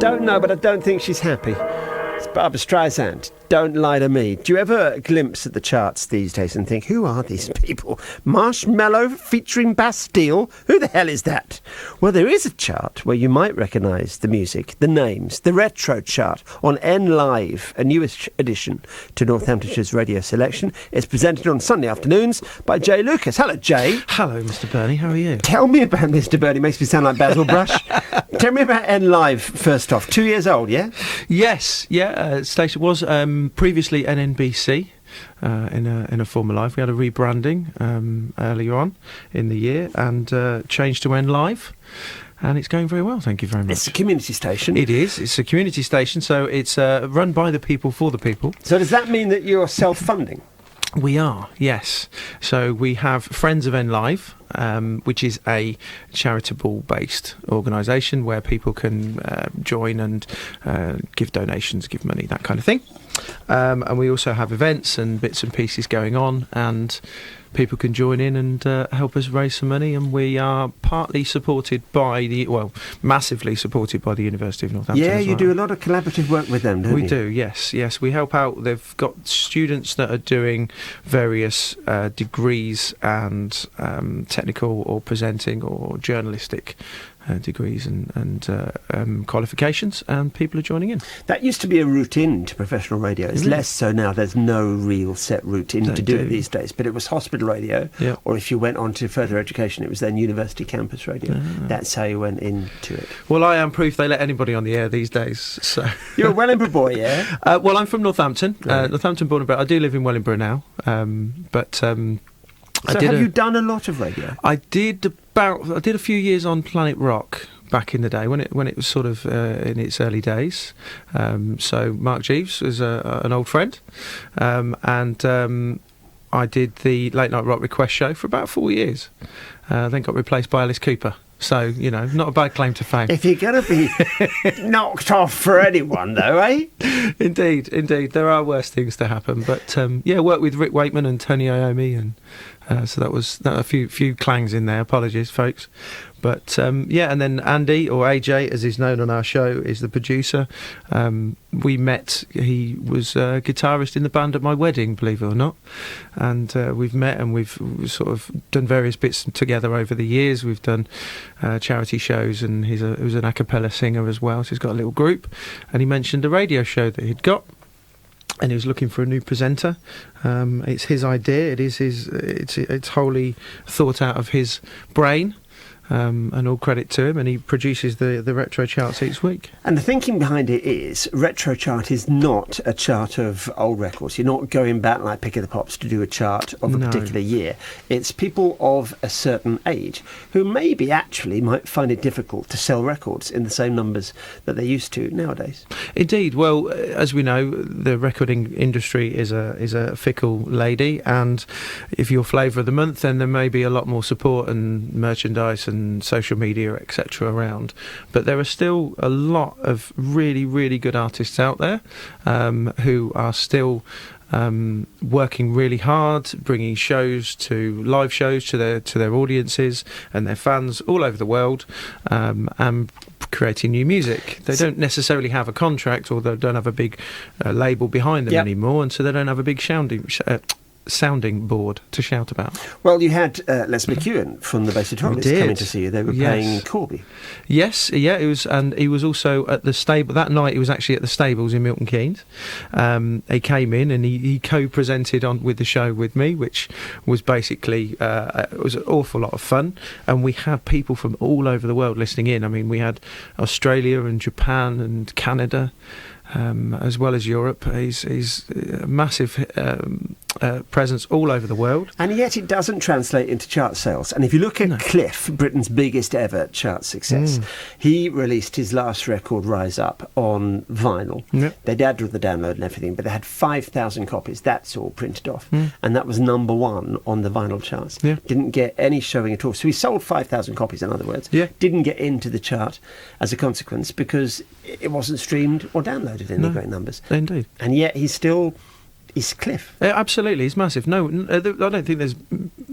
Don't know, but I don't think she's happy. It's Barbra Streisand. Don't lie to me. Do you ever glimpse at the charts these days and think, who are these people? Marshmallow featuring Bastille? Who the hell is that? Well, there is a chart where you might recognise the music, the names, the retro chart on N Live, a newest addition to Northamptonshire's radio selection. It's presented on Sunday afternoons by Jay Lucas. Hello, Jay. Hello, Mr. Burney. How are you? Tell me about Mr. Burney. Makes me sound like Basil Brush. Tell me about N Live first off. 2 years old, yeah? Yes, yeah. Station was previously NNBC in a former life. We had a rebranding earlier on in the year and changed to N Live. And it's going very well, thank you very much. It's a community station. It is. It's a community station, so it's run by the people for the people. So does that mean that you're self-funding? We are, yes. So we have Friends of N Live, which is a charitable-based organisation where people can join and give donations, give money, that kind of thing. And we also have events and bits and pieces going on, and people can join in and help us raise some money, and we are partly supported by massively supported by the University of Northampton. Yeah, as you well. do a lot of collaborative work with them, don't you? We do, yes. We help out. They've got students that are doing various degrees and technical or presenting or journalistic degrees and qualifications, and people are joining in. That used to be a route into professional radio. It's less so now. There's no real set route in to do it these days. But it was hospital radio, or if you went on to further education, it was then university campus radio. That's how you went into it. Well, I am proof they let anybody on the air these days. So you're a Wellingborough boy, yeah? Well, I'm from Northampton. Right. Northampton born and bred. I do live in Wellingborough now, So have you done a lot of radio? I did a few years on Planet Rock back in the day when it was sort of in its early days. So Mark Jeeves was an old friend, and I did the Late Night Rock Request show for about 4 years. Then got replaced by Alice Cooper. So, not a bad claim to fame. If you're going to be knocked off for anyone, though, eh? Indeed. There are worse things to happen. But, worked with Rick Wakeman and Tony Iommi, and so that was a few clangs in there. Apologies, folks. But, and then Andy, or AJ, as he's known on our show, is the producer. We met, he was a guitarist in the band at my wedding, believe it or not. And we've met and we've sort of done various bits together over the years. We've done charity shows, and he was an a cappella singer as well, so he's got a little group. And he mentioned a radio show that he'd got, and he was looking for a new presenter. It's his idea. It's wholly thought out of his brain. And all credit to him, and he produces the retro charts each week. And the thinking behind it is, retro chart is not a chart of old records. You're not going back like Pick of the Pops to do a chart of a particular year. It's people of a certain age who maybe actually might find it difficult to sell records in the same numbers that they used to nowadays. Indeed. Well, as we know, the recording industry is a fickle lady, and if you're flavour of the month, then there may be a lot more support and merchandise and social media, etc. around. But there are still a lot of really, really good artists out there who are still working really hard, bringing live shows to their audiences and their fans all over the world, and creating new music. They don't necessarily have a contract, or they don't have a big label behind them anymore, and so they don't have a big sounding board to shout about. Well, you had Les McEwen from the Basic Trolleys coming to see you. They were playing Corby. Yes, yeah, it was, and he was also at the stable that night. He was actually at the stables in Milton Keynes. He came in and he co-presented with the show with me, which was basically it was an awful lot of fun, and we had people from all over the world listening in. I mean, we had Australia and Japan and Canada, as well as Europe. He's a massive presence all over the world. And yet it doesn't translate into chart sales. And if you look at Cliff, Britain's biggest ever chart success, he released his last record, Rise Up, on vinyl. They'd added the download and everything, but they had 5,000 copies. That's all printed off. And that was number one on the vinyl charts. Didn't get any showing at all. So he sold 5,000 copies, in other words. Didn't get into the chart as a consequence because it wasn't streamed or downloaded in any great numbers. Indeed. And yet he's Cliff. Yeah, absolutely, he's massive. No, I don't think there's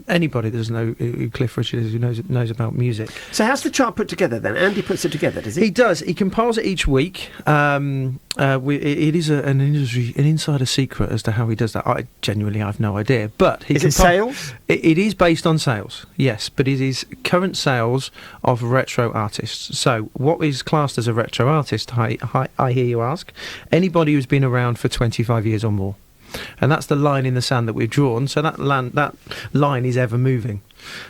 anybody that doesn't know who Cliff Richard is, who knows about music. So how's the chart put together then? Andy puts it together, does he? He does. He compiles it each week. It is an insider secret as to how he does that. I genuinely have no idea. But is it sales? It is based on sales, yes, but it is current sales of retro artists. So what is classed as a retro artist, I hear you ask? Anybody who's been around for 25 years or more. And that's the line in the sand that we've drawn. So that line is ever moving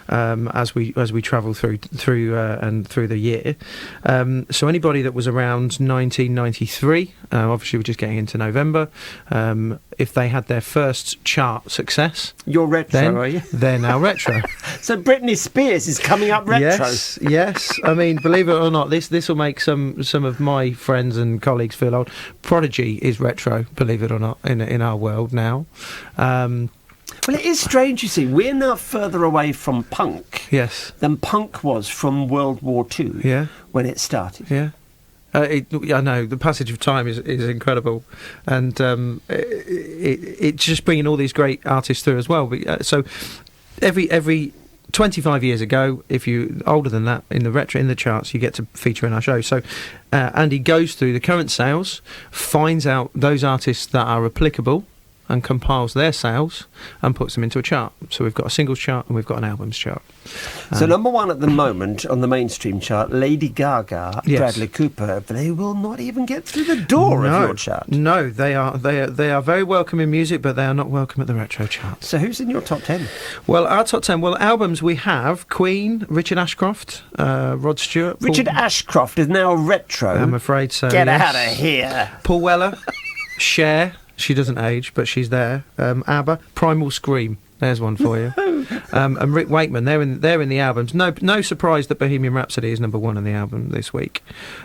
as we travel through the year. So anybody that was around 1993, obviously we're just getting into November. If they had their first chart success, you're retro, are you? They're now retro. So Britney Spears is coming up retro. Yes. I mean, believe it or not, this will make some of my friends and colleagues feel old. Prodigy is retro, believe it or not, in our world now. Well, it is strange, you see. We're now further away from punk than punk was from World War II when it started. Yeah. I know, the passage of time is incredible. And it's just bringing all these great artists through as well. So every 25 years ago, if you're older than that, in the charts, you get to feature in our show. So Andy goes through the current sales, finds out those artists that are applicable, and compiles their sales and puts them into a chart. So we've got a singles chart and we've got an albums chart. So number one at the moment on the mainstream chart, Lady Gaga, Bradley Cooper. They will not even get through the door of your chart. No, they are very welcome in music, but they are not welcome at the retro chart. So who's in your top 10? Well, our top 10. Well, albums we have Queen, Richard Ashcroft, Rod Stewart. Richard Ashcroft is now retro. I'm afraid so. Get out of here. Paul Weller, Cher. She doesn't age, but she's there. ABBA, Primal Scream. There's one for you. And Rick Wakeman. They're in the albums. No surprise that Bohemian Rhapsody is number one on the album this week.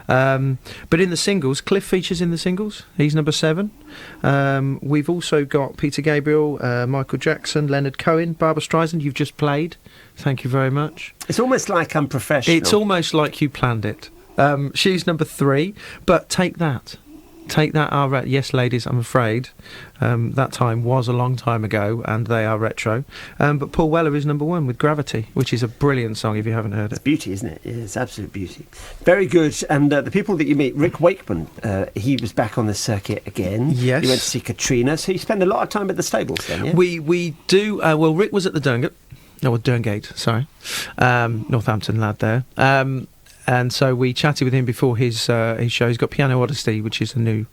But in the singles, Cliff features in the singles. He's number 7. We've also got Peter Gabriel, Michael Jackson, Leonard Cohen, Barbra Streisand. You've just played. Thank you very much. It's almost like I'm professional. It's almost like you planned it. She's number 3. But take that. Yes, ladies, I'm afraid that time was a long time ago and they are retro. But Paul Weller is number 1 with Gravity, which is a brilliant song if you haven't heard it. It's beauty, isn't it? It's absolute beauty. Very good. And the people that you meet, Rick Wakeman, he was back on the circuit again. Yes. He went to see Katrina, so you spend a lot of time at the stables then, yeah? We do. Well, Rick was at the Derngate, sorry. Northampton lad there. And so we chatted with him before his show. He's got Piano Odyssey, which is a new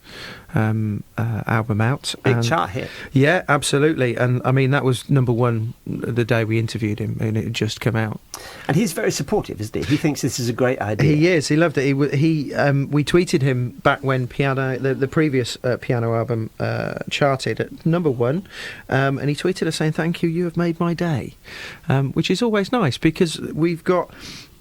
album out. Big chart hit. Yeah, absolutely. And I mean, that was number 1 the day we interviewed him, and it had just come out. And he's very supportive, isn't he? He thinks this is a great idea. He is. He loved it. We tweeted him back when the previous piano album charted at number 1, and he tweeted us saying, "Thank you, you have made my day," which is always nice because we've got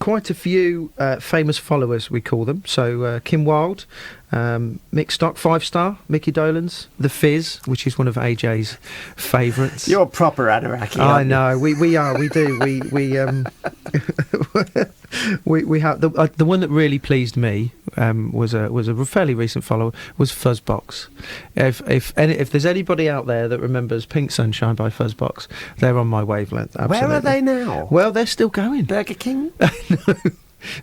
quite a few famous followers, we call them. So Kim Wilde, Mick Stock, 5-star, Mickey Dolenz, The Fizz, which is one of AJ's favourites. You're proper Anoraki. I know, we are, we do. We have the one that really pleased me was a fairly recent follower, was Fuzzbox. If there's anybody out there that remembers Pink Sunshine by Fuzzbox, they're on my wavelength. Absolutely. Where are they now? Well, they're still going. Burger King?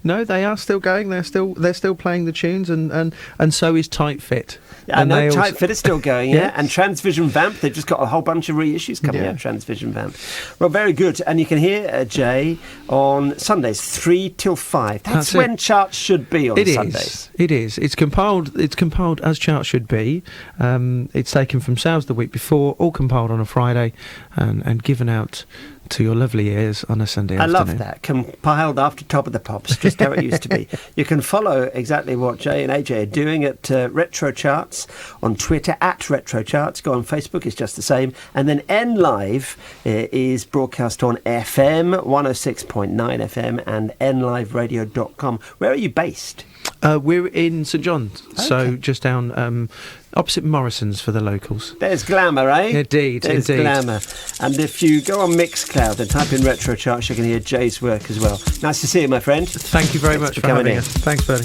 No, they are still going. They're still playing the tunes, and so is Tight Fit. Yeah, I know Tight Fit is still going, yeah. And Transvision Vamp, they've just got a whole bunch of reissues coming out, Transvision Vamp. Well, very good. And you can hear Jay on Sundays, 3 till 5. That's when charts should be on Sundays. It is. It's compiled as charts should be. It's taken from sales the week before, all compiled on a Friday, and given out to your lovely ears on a Sunday afternoon. I love that. Compiled after Top of the Pops, just how it used to be. You can follow exactly what Jay and AJ are doing at Retro Charts on Twitter, at Retro Charts. Go on Facebook, it's just the same. And then N Live is broadcast on FM, 106.9 FM and nliveradio.com. Where are you based? We're in St John's, so just down opposite Morrison's for the locals. There's glamour, eh? Indeed, There's glamour. And if you go on Mixcloud and type in Retro Charts, you can hear Jay's work as well. Nice to see you, my friend. Thank you very much for having us. Thanks, Bernie.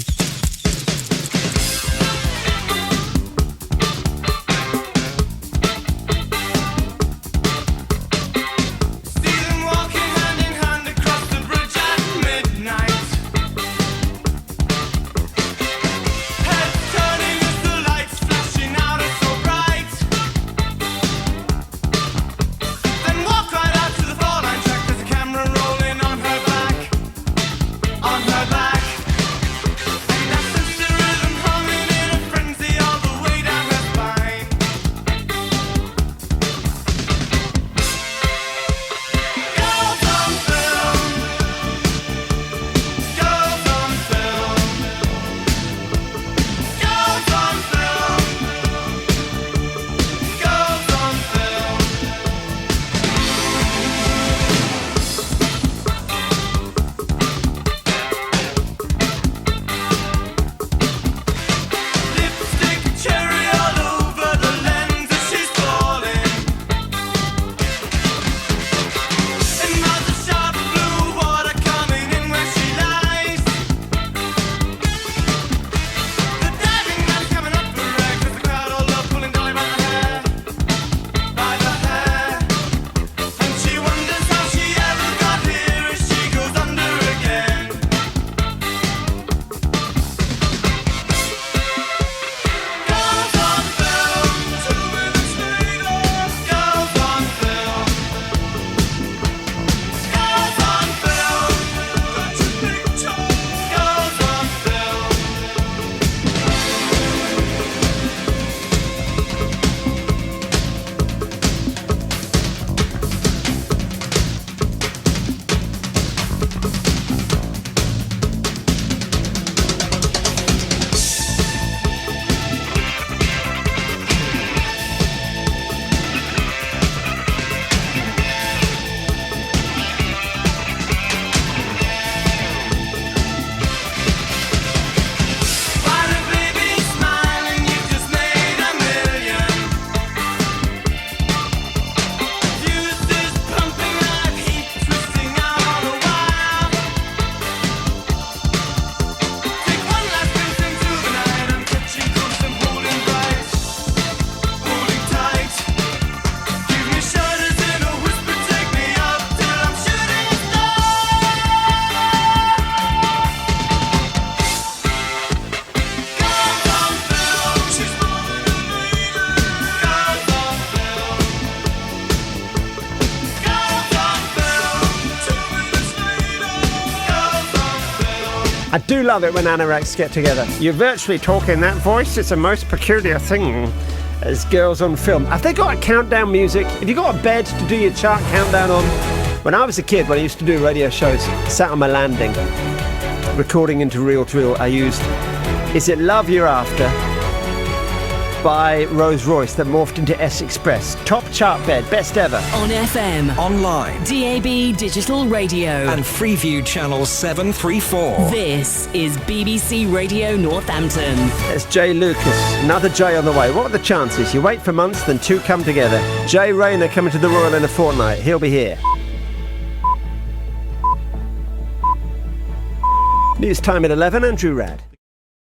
See them walking I do love it when anoraks get together. You virtually talk in that voice. It's a most peculiar thing as girls on film. Have they got a countdown music? Have you got a bed to do your chart countdown on? When I was a kid, when I used to do radio shows, sat on my landing, recording into reel-to-reel, I used Is It Love You're After by Rolls Royce that morphed into S Express. Top chart bed, best ever. On FM, online, DAB digital radio, and Freeview channel 734. This is BBC Radio Northampton. There's Jay Lucas, another Jay on the way. What are the chances? You wait for months, then two come together. Jay Rayner coming to the Royal in a fortnight. He'll be here. News time at 11, Andrew Rad.